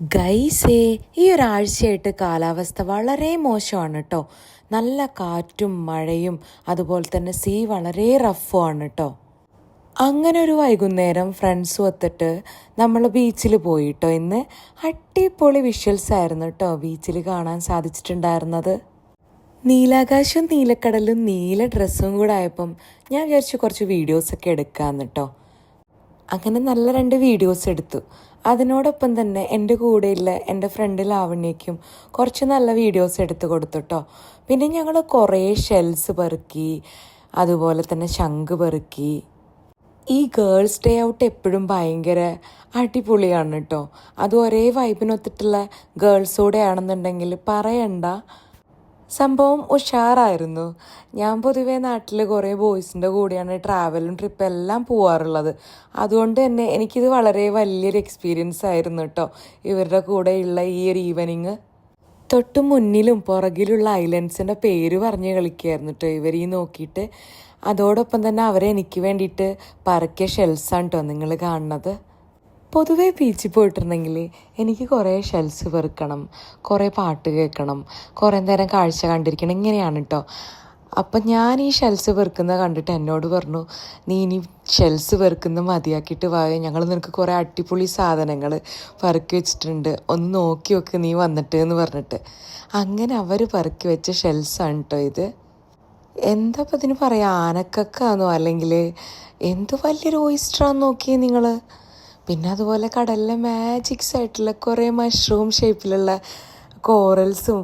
ഗൈസേ ഈ ഒരാഴ്ചയായിട്ട് കാലാവസ്ഥ വളരെ മോശമാണ് കേട്ടോ. നല്ല കാറ്റും മഴയും അതുപോലെ തന്നെ സീ വളരെ റഫുമാണ് കേട്ടോ. അങ്ങനെ ഒരു വൈകുന്നേരം ഫ്രണ്ട്സ് ഒത്തിട്ട് നമ്മൾ ബീച്ചിൽ പോയി കേട്ടോ. ഇന്ന് അടിപൊളി വിഷ്വൽസ് ആയിരുന്നു കേട്ടോ ബീച്ചിൽ കാണാൻ സാധിച്ചിട്ടുണ്ടായിരുന്നത്. നീലാകാശവും നീലക്കടലും നീല ഡ്രസ്സും കൂടെ ആയപ്പം ഞാൻ വിചാരിച്ചു കുറച്ച് വീഡിയോസൊക്കെ എടുക്കാമെന്ന് കേട്ടോ. അങ്ങനെ നല്ല 2 വീഡിയോസ് എടുത്തു. അതിനോടൊപ്പം തന്നെ എൻ്റെ കൂടെയുള്ള എൻ്റെ ഫ്രണ്ട് ലാവണ്യയ്ക്കും കുറച്ച് നല്ല വീഡിയോസ് എടുത്ത് കൊടുത്തു കേട്ടോ. പിന്നെ ഞങ്ങൾ കുറേ ഷെൽസ് പെറുക്കി, അതുപോലെ തന്നെ ശംഖ് പെറുക്കി. ഈ ഗേൾസ് ഡേ ഔട്ട് എപ്പോഴും ഭയങ്കര അടിപൊളിയാണ് കേട്ടോ. അത് ഒരേ വൈബിനൊത്തിട്ടുള്ള ഗേൾസോടെ ആണെന്നുണ്ടെങ്കിൽ പറയണ്ട, സംഭവം ഉഷാറായിരുന്നു. ഞാൻ പൊതുവേ നാട്ടിൽ കുറേ ബോയ്സിൻ്റെ കൂടെയാണ് ട്രാവലും ട്രിപ്പ് എല്ലാം പോവാറുള്ളത്. അതുകൊണ്ട് തന്നെ എനിക്കിത് വളരെ വലിയൊരു എക്സ്പീരിയൻസ് ആയിരുന്നു കേട്ടോ ഇവരുടെ കൂടെയുള്ള ഈ ഒരു ഈവനിങ്. തൊട്ട് മുന്നിലും പുറകിലുള്ള ഐലൻഡ്സിൻ്റെ പേര് പറഞ്ഞ് കളിക്കുകയായിരുന്നു കേട്ടോ ഇവർ ഈ നോക്കിയിട്ട്. അതോടൊപ്പം തന്നെ അവരെനിക്ക് വേണ്ടിയിട്ട് പറക്കിയ ഷെൽസാണ് കേട്ടോ നിങ്ങൾ കാണുന്നത്. പൊതുവേ ബീച്ചിൽ പോയിട്ടുണ്ടെങ്കിൽ എനിക്ക് കുറേ ഷെൽസ് പെറുക്കണം, കുറേ പാട്ട് കേൾക്കണം, കുറേ നേരം കാഴ്ച കണ്ടിരിക്കണം, ഇങ്ങനെയാണ് കേട്ടോ. അപ്പം ഞാൻ ഈ ഷെൽസ് പെറുക്കുന്നത് കണ്ടിട്ട് എന്നോട് പറഞ്ഞു, നീ ഇനി ഷെൽസ് പെറുക്കുന്ന മതിയാക്കിയിട്ട് വായോ, ഞങ്ങൾ നിനക്ക് കുറേ അടിപൊളി സാധനങ്ങൾ പെറുക്കി വെച്ചിട്ടുണ്ട്, ഒന്ന് നോക്കി വെക്ക് നീ വന്നിട്ട് എന്ന് പറഞ്ഞിട്ട്. അങ്ങനെ അവർ പെറുക്കി വെച്ച ഷെൽസാണ് കേട്ടോ ഇത്. എന്താ അപ്പം ഇതിന് പറയുക, ആനക്കക്കാന്നോ അല്ലെങ്കിൽ എന്ത് വലിയൊരു ഓയിസ്റ്ററാന്ന് നോക്കിയേ നിങ്ങൾ. പിന്നെ അതുപോലെ കടലിലെ മാജിക്സ് ആയിട്ടുള്ള കുറേ മഷ്റൂം ഷേപ്പിലുള്ള കോറൽസും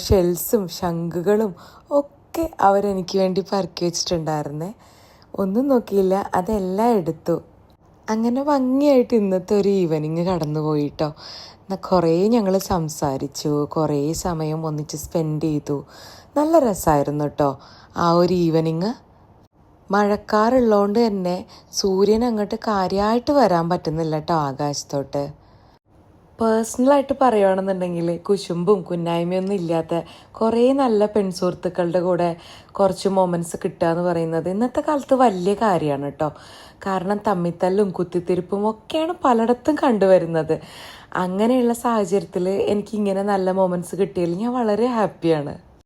ഷെൽസും ശംഖുകളും ഒക്കെ അവരെനിക്ക് വേണ്ടി പെറുക്കി വെച്ചിട്ടുണ്ടായിരുന്നേ. ഒന്നും നോക്കിയില്ല, അതെല്ലാം എടുത്തു. അങ്ങനെ ഭംഗിയായിട്ട് ഇന്നത്തെ ഒരു ഈവനിങ് കടന്നു പോയിട്ടോ. കുറേ ഞങ്ങൾ സംസാരിച്ചു, കുറേ സമയം ഒന്നിച്ച് സ്പെൻഡ് ചെയ്തു. നല്ല രസമായിരുന്നു കേട്ടോ ആ ഒരു ഈവനിങ്. മഴക്കാറുള്ളതുകൊണ്ട് തന്നെ സൂര്യൻ അങ്ങോട്ട് കാര്യമായിട്ട് വരാൻ പറ്റുന്നില്ല കേട്ടോ ആകാശത്തോട്ട്. പേഴ്സണലായിട്ട് പറയുകയാണെന്നുണ്ടെങ്കിൽ കുശുമ്പും കുന്നായ്മയൊന്നും ഇല്ലാത്ത കുറേ നല്ല പെൺസുഹൃത്തുക്കളുടെ കൂടെ കുറച്ച് മൊമെൻറ്റ്സ് കിട്ടുക എന്ന് പറയുന്നത് ഇന്നത്തെ കാലത്ത് വലിയ കാര്യമാണ് കേട്ടോ. കാരണം തമ്മിത്തല്ലും കുത്തിത്തിരിപ്പും ഒക്കെയാണ് പലയിടത്തും കണ്ടുവരുന്നത്. അങ്ങനെയുള്ള സാഹചര്യത്തിൽ എനിക്കിങ്ങനെ നല്ല മൊമെൻറ്റ്സ് കിട്ടിയതിൽ ഞാൻ വളരെ ഹാപ്പിയാണ്.